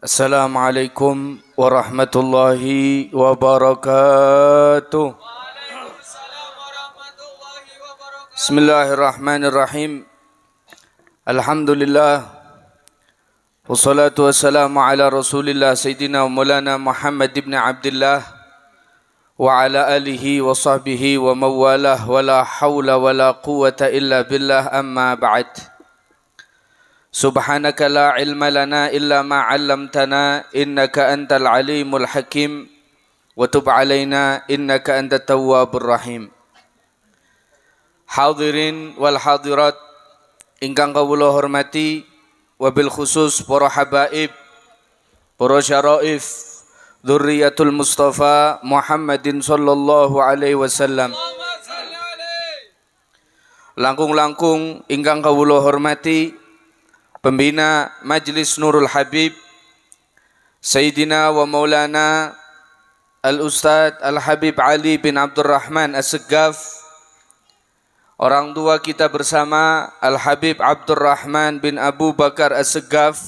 Assalamualaikum warahmatullahi wabarakatuh. Bismillahirrahmanirrahim. Alhamdulillah. Wassalatu wassalamu ala rasulillah Sayyidina wa maulana Muhammad ibn Abdullah wa ala alihi wa sahbihi wa mawalah wa la hawla wa la quwata illa billah amma ba'd. Subhanaka la ilma lana illa ma 'allamtana innaka antal alimul hakim wa tub 'alaina innaka antat tawwabur rahim. Hadirin wal hadirat ingkang kawula hormati, wabil khusus para habaib, para syaraif dzurriyyatul Mustafa Muhammadin sallallahu alaihi wasallam. Langkung-langkung ingkang kawula hormati Pembina Majlis Nurul Habib Sayyidina wa Maulana Al-Ustadz Al-Habib Ali bin Abdurrahman As-Seggaf, orang tua kita bersama Al-Habib Abdurrahman bin Abu Bakar As-Seggaf,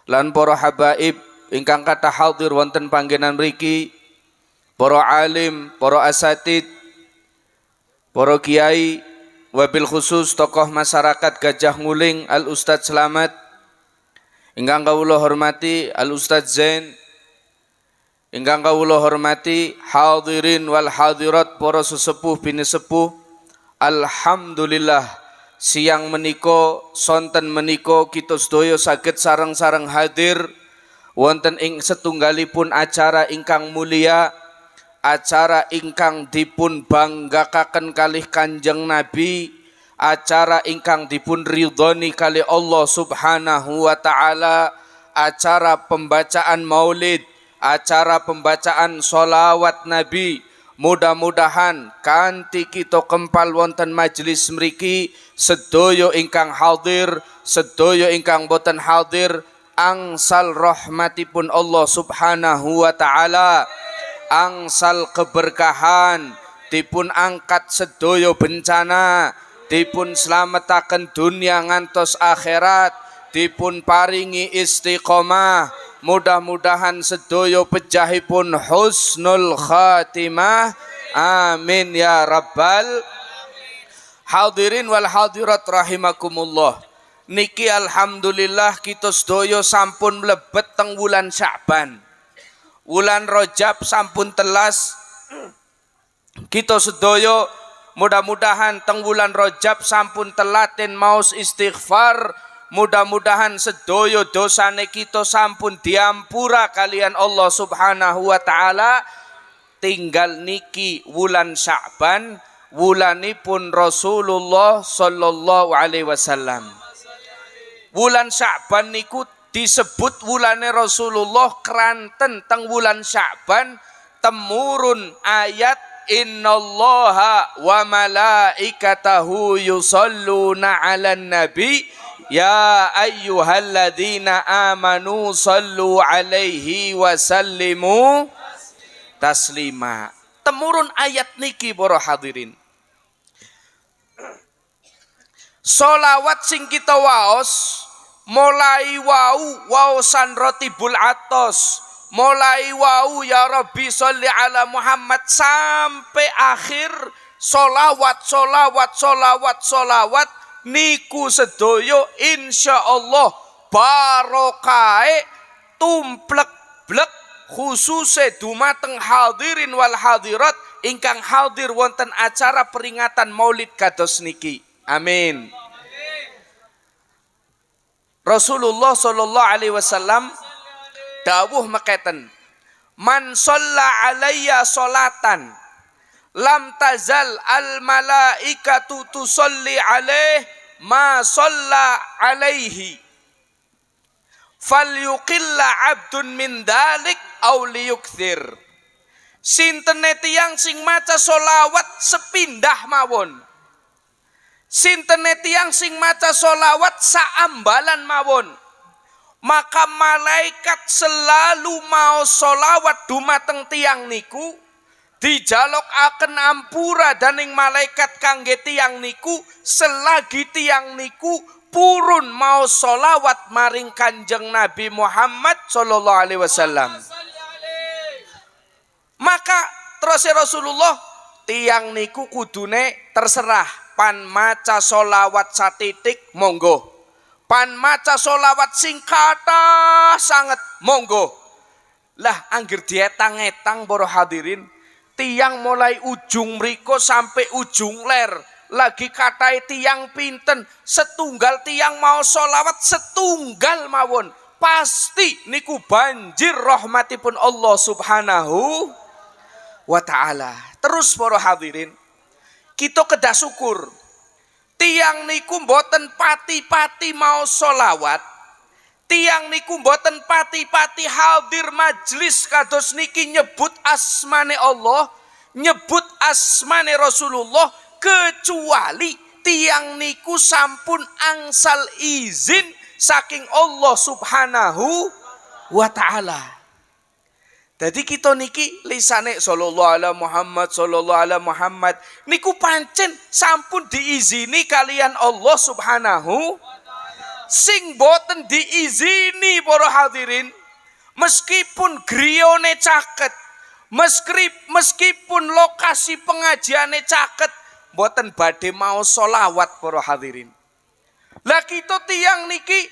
lan para habaib ingkang kathah hadir wonten panggenan mriki, para alim, para asatid, para kiai, wabil khusus tokoh masyarakat Gajah Nguling Al-Ustadz Slamet, ingkang kawula hormati Al-Ustadz Zain, ingkang kawula hormati hadirin wal hadirat para sesepuh bini sepuh. Alhamdulillah siang menika sonten menika kita sedaya saged sareng-sareng hadir wonten ing setunggalipun acara ingkang mulia, acara ingkang dipun banggakaken kalih Kanjeng Nabi, acara ingkang dipun ridhoni kalih Allah Subhanahu wa taala, acara pembacaan maulid, acara pembacaan sholawat Nabi. Mudah-mudahan kanthi kita kempal wonten majelis mriki sedaya ingkang hadir, sedaya ingkang boten hadir, angsal rahmatipun Allah Subhanahu wa taala, angsal keberkahan, dipun angkat sedaya bencana, dipun slametaken dunia ngantos akhirat, dipun paringi istiqomah, mudah-mudahan sedaya pejahipun husnul khatimah, amin ya rabbal. Hadirin wal hadirat rahimakumullah. Niki alhamdulillah kita sedaya sampun mlebet teng wulan Sya'ban. Wulan Rajab sampun telas, kita sedaya mudah-mudahan teng wulan Rajab sampun telaten maos istighfar, mudah-mudahan sedaya dosane kita sampun diampura kalian Allah Subhanahu wa taala. Tinggal niki wulan Sya'ban, wulanipun Rasulullah sallallahu alaihi wasallam. Wulan Sya'ban niku disebut wulane Rasulullah kranten teng wulan Sya'ban temurun ayat innallaha wa malaikatahu yusholluna 'alan nabi ya ayyuhalladzina amanu shallu 'alaihi wa sallimu taslima. Temurun ayat niki para hadirin. Sholawat sing kita waos mulai waosan rotibul atos, mulai ya Rabbi sholli ala Muhammad sampai akhir solawat niku sedoyo insyaallah barokahe tumplek-blek khususe dumateng hadirin wal hadirat ingkang hadir wonten acara peringatan Maulid kados niki. Amin. Rasulullah sallallahu alaihi wasallam dawuh mekaten, man shalla alayya sholatan lam tazal al malaikatu tusolli alaih ma shalla alaihi falyuqilla abdun min dalik aw liyukthir. Sintene tiyang sing maca sholawat sepindah mawon, sintene tiyang sing maca sholawat saambalan mawon, maka malaikat selalu mau sholawat dumateng tiyang niku, dijalokaken ampura daning malaikat kangge tiyang niku selagi tiyang niku purun mau solawat maring Kanjeng Nabi Muhammad sallallahu alaihi wasallam. Maka terus Rasulullah tiang niku kudune terserah pan maca solawat satitik monggo, pan maca solawat sing kathah sanget monggo. Lah anggere dietang-etang para hadirin, tiang mulai ujung mriko sampai ujung ler lagi katai tiang pinten, setunggal tiang mau solawat setunggal mawon, pasti niku banjir rahmatipun Allah subhanahu wa ta'ala. Terus para hadirin, kita kedah syukur tiang niku mboten pati-pati mau solawat, tiang niku mboten pati-pati hadir majlis kados niki nyebut asmane Allah, nyebut asmane Rasulullah, kecuali tiang niku sampun angsal izin saking Allah subhanahu wa ta'ala. Jadi kita niki lisane sallallahu alaihi Muhammad sallallahu alaihi Muhammad niku pancen sampun diizini kalian Allah subhanahu. Sing boten diizini para hadirin, meskipun griyone caket, meskipun lokasi pengajiane caket, boten badhe mau solawat para hadirin. Lah kita tiang niki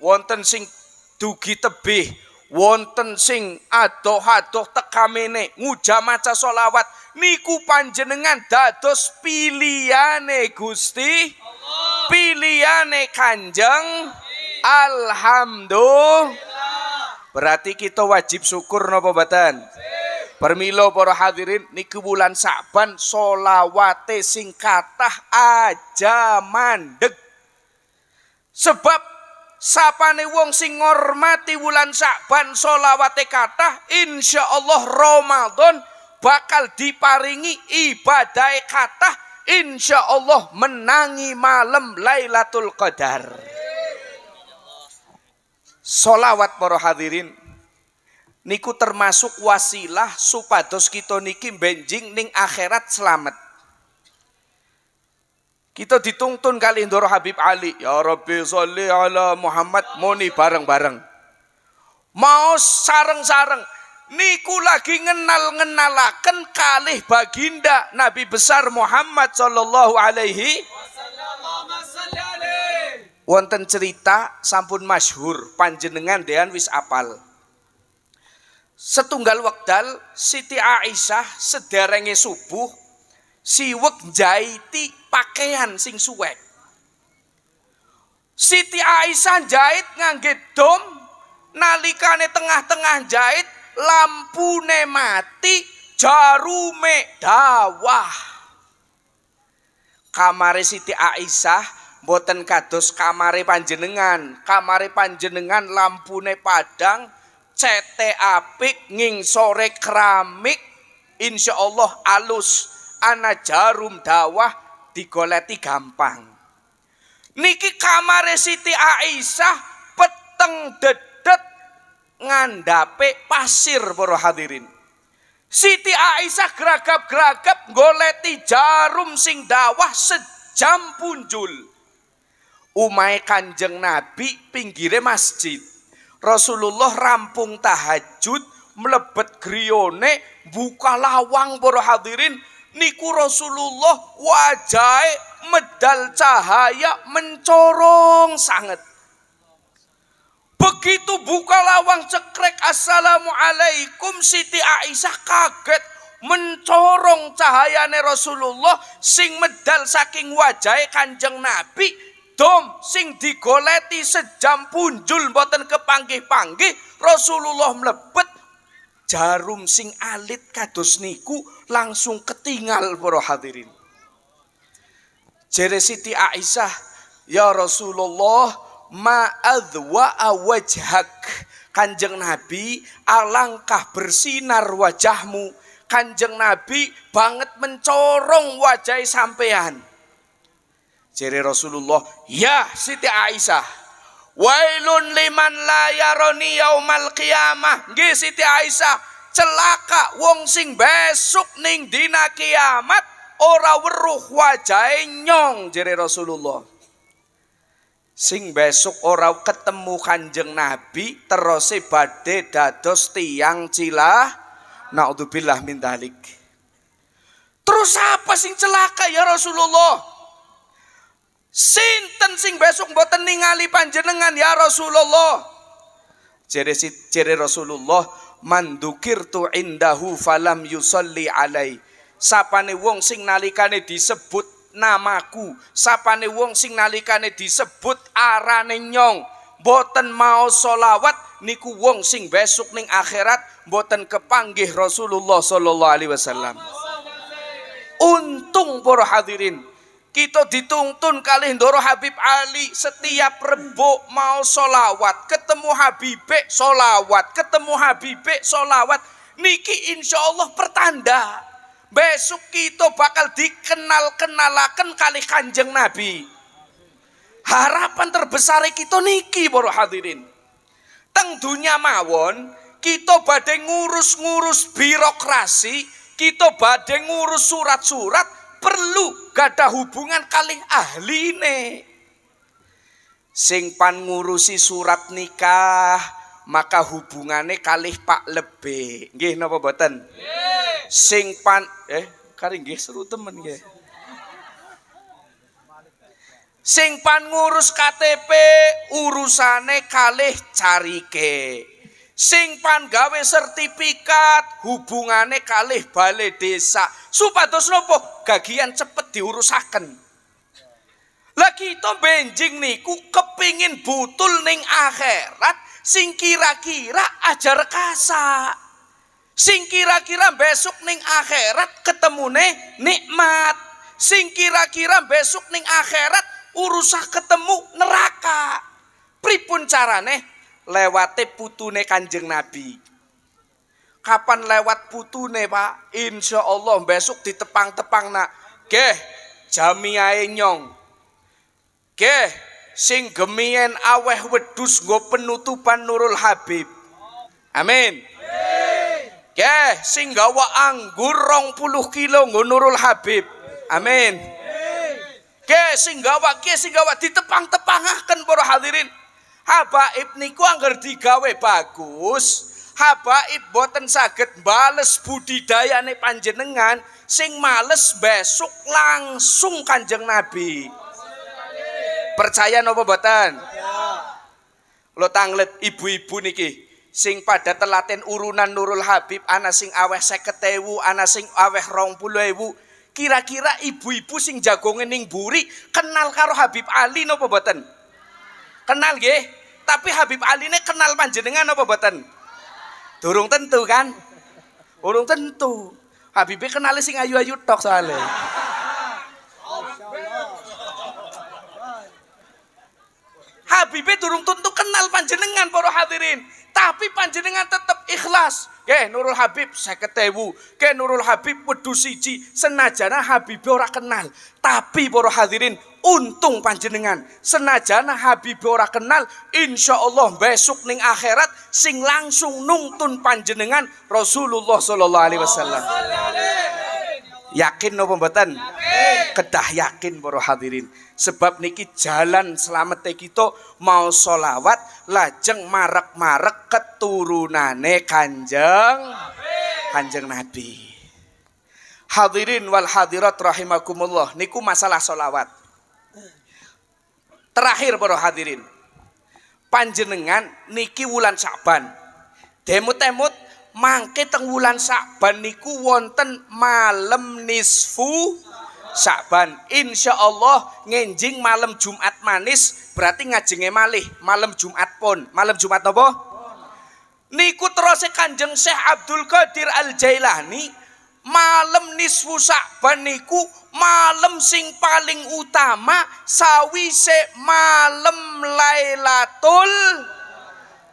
wonten sing dugi tebih, wonten sing adoh-adoh tekamene nguja maca solawat, niku panjenengan dados pilihane Gusti Allah, pilihane Kanjeng. Alhamdulillah. Berarti kita wajib syukur napa mboten? Permilo para hadirin, niku bulan Sa'ban solawate sing kathah aja mandeg. Sebab sapane wong sing ngormati wulan Sa'ban solawate kathah, insyaallah Ramadan bakal diparingi ibadah kathah, insyaallah menangi malam Lailatul Qadar. Solawat para hadirin niku termasuk wasilah supados kita niki benjing ning akhirat selamat. Kita dituntun kali ndoro Habib Ali, ya Rabbi sholli ala Muhammad, muni bareng-bareng. Mau sareng-sareng niku lagi ngenal-ngenalaken kalih baginda Nabi besar Muhammad sallallahu alaihi wasallam. Wonten cerita sampun masyhur panjenengan dean wis apal. Setunggal wekdal Siti Aisyah sederenge subuh siwek njaiti pakaian sing suwek. Siti Aisyah jahit ngangge dom, nalikane tengah-tengah jahit lampune mati, jarume dawah. Kamare Siti Aisyah mboten kados kamare panjenengan. Kamare panjenengan lampune padang, cete apik, ngingsore keramik, insyaallah alus, ana jarum dawah digoleti gampang. Niki kamare Siti Aisyah peteng dedet ngandhape pasir para hadirin. Siti Aisyah geragap-geragap goleti jarum sing dawah sejam punjul. Umahe Kanjeng Nabi pinggire masjid. Rasulullah rampung tahajud, mlebet griyone, buka lawang para hadirin, niku Rasulullah wajahe medal cahaya mencorong sangat. Begitu buka lawang cekrek assalamualaikum, Siti Aisyah kaget, mencorong cahayane Rasulullah sing medal saking wajahe Kanjeng Nabi. Dom sing digoleti sejam punjul mboten kepanggih-panggih, Rasulullah mlebet jarum sing alit kados niku langsung ketinggal para hadirin. Jere Siti Aisyah, ya Rasulullah, ma'adwa wajhak. Kanjeng Nabi, alangkah bersinar wajahmu. Kanjeng Nabi banget mencorong wajah sampean. Jere Rasulullah, ya Siti Aisyah, wailun liman la yaroni yaumal qiyamah. Nggih Siti Aisyah, celaka wong sing besok ning dina kiamat ora weruh wajahe nyong, jere Rasulullah. Sing besok ora ketemu Kanjeng Nabi terus badhe dados tiyang cilah naudzubillah min dzalik. Terus apa sing celaka ya Rasulullah? Sinten sing besok mboten ningali panjenengan ya Rasulullah? Jere Rasulullah, man dzukirtu indahu falam yusolli alai. Sapane wong sing nalikane disebut namaku, sapane wong sing nalikane disebut arane nyong mboten mau solawat, niku wong sing besok ning akhirat mboten kepanggih Rasulullah sallallahu alaihi wasallam. Untung para hadirin, kita dituntun kalih ndoro Habib Ali setiap rebo mau solawat, ketemu Habibe solawat, ketemu Habibe solawat. Niki insya Allah pertanda besok kita bakal dikenal-kenalaken kalih Kanjeng Nabi. Harapan terbesar kita niki para hadirin. Teng dunya mawon kita badhe ngurus-ngurus birokrasi, kita badhe ngurus surat-surat, perlu gadah hubungan kalih ahline. Sing pan ngurusi surat nikah, maka hubungane kalih Pak Lebe. Nggih napa boten? Nggih. Sing pan kari nggih seru temen nggih. Sing pan ngurus KTP urusane kalih Carike. Sing pan gawe sertifikat hubungane kalih Balai Desa. Supados nopo gagian cepet diurusaken. Lah kita benjing niku kepingin butul ning akhirat sing kira-kira aja rekasa. Sing kira-kira besok ning akhirat ketemune nikmat. Sing kira-kira besok ning akhirat urusah ketemu neraka. Pripun carane? Lewate putune Kanjeng Nabi. Kapan lewat putune Pak? Insya Allah besok ditepang-tepang nak. Geh jamiahe nyong. Geh sing gemien aweh wedhus nggo penutupan Nurul Habib. Amin. Geh sing gawa anggur 20 kilo nggo Nurul Habib. Amin. Geh sing gawa ditepang-tepangaken para hadirin. Habaib niku angger digawe bagus, habaib boten saged bales budidayane panjenengan, sing males besok langsung Kanjeng Nabi. Percaya napa boten? Lo tanglet ibu-ibu niki sing pada telaten urunan Nurul Habib, ana sing aweh 50.000, ana sing aweh 20.000. Kira-kira ibu-ibu sing jagonge ning buri kenal karo Habib Ali napa boten? Kenal nggih, tapi Habib Ali ini kenal panjenengan apa boten? Durung tentu kan? Durung tentu. Habibie kenal sing ayu-ayu tok soalnya. Habibie durung tentu kenal panjenengan para hadirin, tapi panjenengan tetap ikhlas. Nurul Habib 50.000, Nurul Habib wedhus siji, senajana Habibie ora kenal. Tapi para hadirin, untung panjenengan senajana Habibie ora kenal, insya Allah besok ning akhirat sing langsung nungtun panjenengan Rasulullah sallallahu alaihi wasallam. Yakin napa mboten? Kedah yakin para hadirin. Sebab niki jalan selamete kita mau solawat lajeng marek-marek keturunane Kanjeng Nabi. Hadirin wal hadirat rahimakumullah, niku masalah solawat. Terakhir para hadirin, panjenengan niki wulan Sa'ban. Demut-demut mangke teng wulan Sa'ban niku wonten malam nisfu Sa'ban. Insya Allah ngenjing malam Jumat manis, berarti ngajenge malih malam Jumat pon. Malam Jumat apa? Niku terus Kanjeng Syekh Abdul Qadir Al Jailani, malam nisfu Sa'ban niku malam sing paling utama sawise malam Lailatul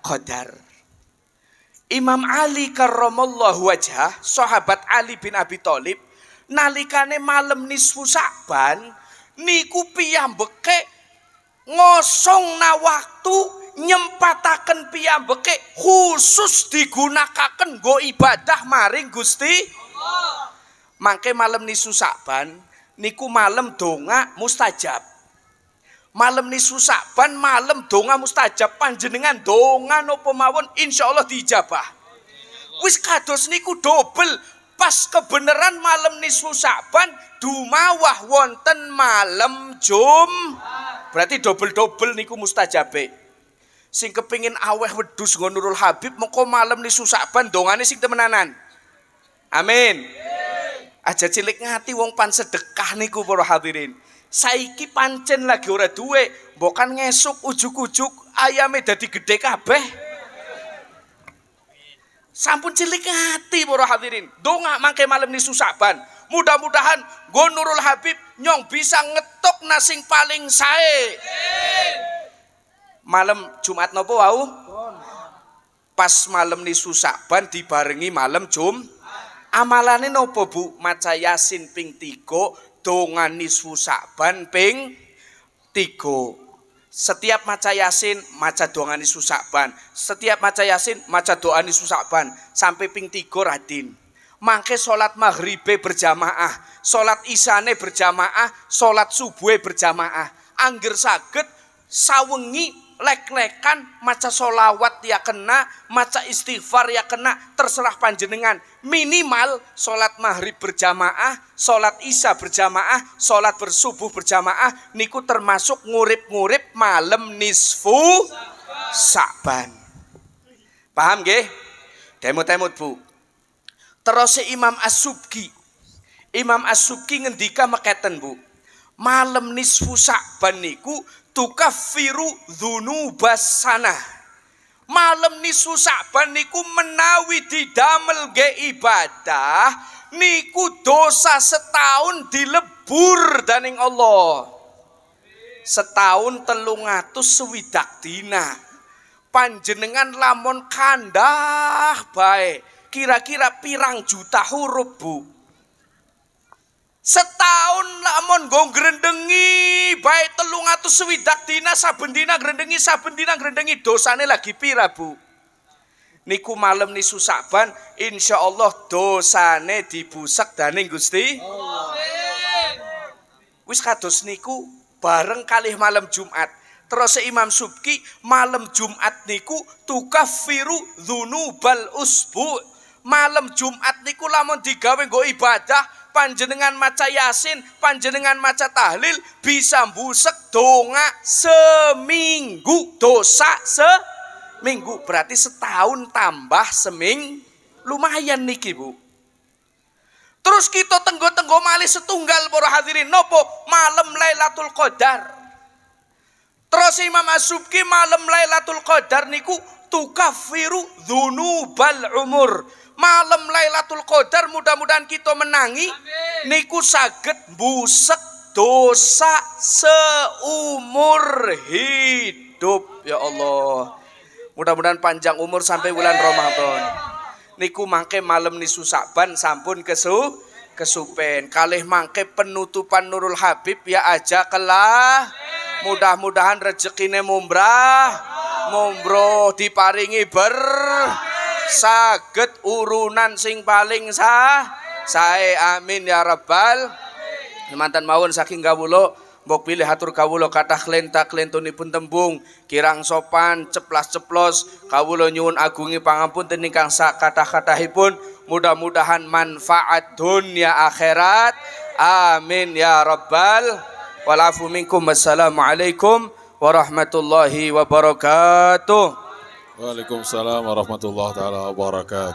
Qadar. Imam Ali karramallahu wajhah, sahabat Ali bin Abi Thalib, nalikane malam nisfu Sa'ban niku piyambeke ngosongna waktu, nyempataken piyambeke khusus digunakaken nggo ibadah maring Gusti Allah. Mangke malam nisfu Sa'ban niku malam donga mustajab. Malam nisfu Sa'ban malam donga mustajab, panjenengan donga napa mawon insyaallah diijabah. Wis kados niku dobel pas kebenaran malam nisfu Sa'ban dumawah wonten malam berarti dobel-dobel niku mustajabe. Sing kepingin aweh wedhus nggo Nurul Habib mengko malam nisfu Sa'ban dongane sing temenanan. Amin. Aja cilik ngati wong pan sedekah niku para hadirin. Saiki pancen lagi ora duwe, mbok kan ngesuk ujuk-ujuk ayame dadi gede kabeh. Sampun cilik hati para hadirin. Donga mangke malam nisfu Sa'ban. Mudah-mudahan nggo Nurul Habib nyong bisa ngetok nasing paling sae. Malam Jumat napa wau? Pas malam nisfu Sa'ban dibarengi malam Amalane napa Bu? Maca Yasin ping 3. Donga nisfu Sa'ban ping 3. Setiap maca Yasin maca donga nisfu Sa'ban. Setiap maca Yasin maca doa nisfu Sa'ban sampai ping 3 radin. Mangke salat maghribe berjamaah, salat isane berjamaah, salat subuhe berjamaah. Angger saged sawengi lek-lekan maca solawat ya kena, maca istighfar ya kena, terserah panjenengan. Minimal salat maghrib berjamaah, salat isya berjamaah, salat bersubuh berjamaah niku termasuk ngurip-ngurip malam nisfu Sa'ban. Paham nggih? Demut-demut Bu. Terus Imam As-Subki. Imam As-Subki ngendika meketen Bu. Malam nisfu Sa'ban niku tukaffiru dzunubas sana. Malam nisfu Sa'ban niku menawi didamel ge ibadah niku dosa setahun dilebur daning Allah. Setahun 360 dina. Panjenengan lamun kandah bae kira-kira pirang juta huruf Bu. Setahun lamun nggo ngrendengi bae 360 dina, saben dina ngrendengi dosane lagi pira Bu? Niku malam nisfu Sa'ban insyaallah dosane dibusek daning Gusti Allah. Wis kados niku bareng kalih malam Jumat. Terus Imam Subki malam Jumat niku tukaffiru dzunubal usbu. Malam Jumat niku lamun digawe nggo ibadah, panjenengan maca Yasin, panjenengan maca tahlil bisa mbusek donga seminggu, dosa seminggu. Berarti setahun tambah seminggu. Lumayan niki Bu. Terus kita tenggo-tenggo malih setunggal para hadirin nopo malam Lailatul Qadar. Terus Imam As-Subki malam Lailatul Qadar niku tukaffiru dzunubal umur. Malam Lailatul Qadar mudah-mudahan kita menangi. Amin. Niku saged mbusek dosa seumur hidup ya Allah. Mudah-mudahan panjang umur sampai bulan Ramadan. Niku mangke malam nisfu Sa'ban sampun kesupen. Kalih mangke penutupan Nurul Habib ya aja kelah. Mudah-mudahan rezekine mumroh diparingi saged urunan sing paling sae amin ya rabbal mantan mawon saking kawula mbok pilih hatur kawula kathah klenta-klentunipun tembung kirang sopan ceplas-ceplos kawula nyuwun agungi pangapunten ingkang sak kathah-kathahipun mudah-mudahan manfaat dunya akhirat amin ya rabbal walafu minkum. Wassalamualaikum warahmatullahi wabarakatuh. Waalaikumsalam warahmatullahi taala wabarakatuh.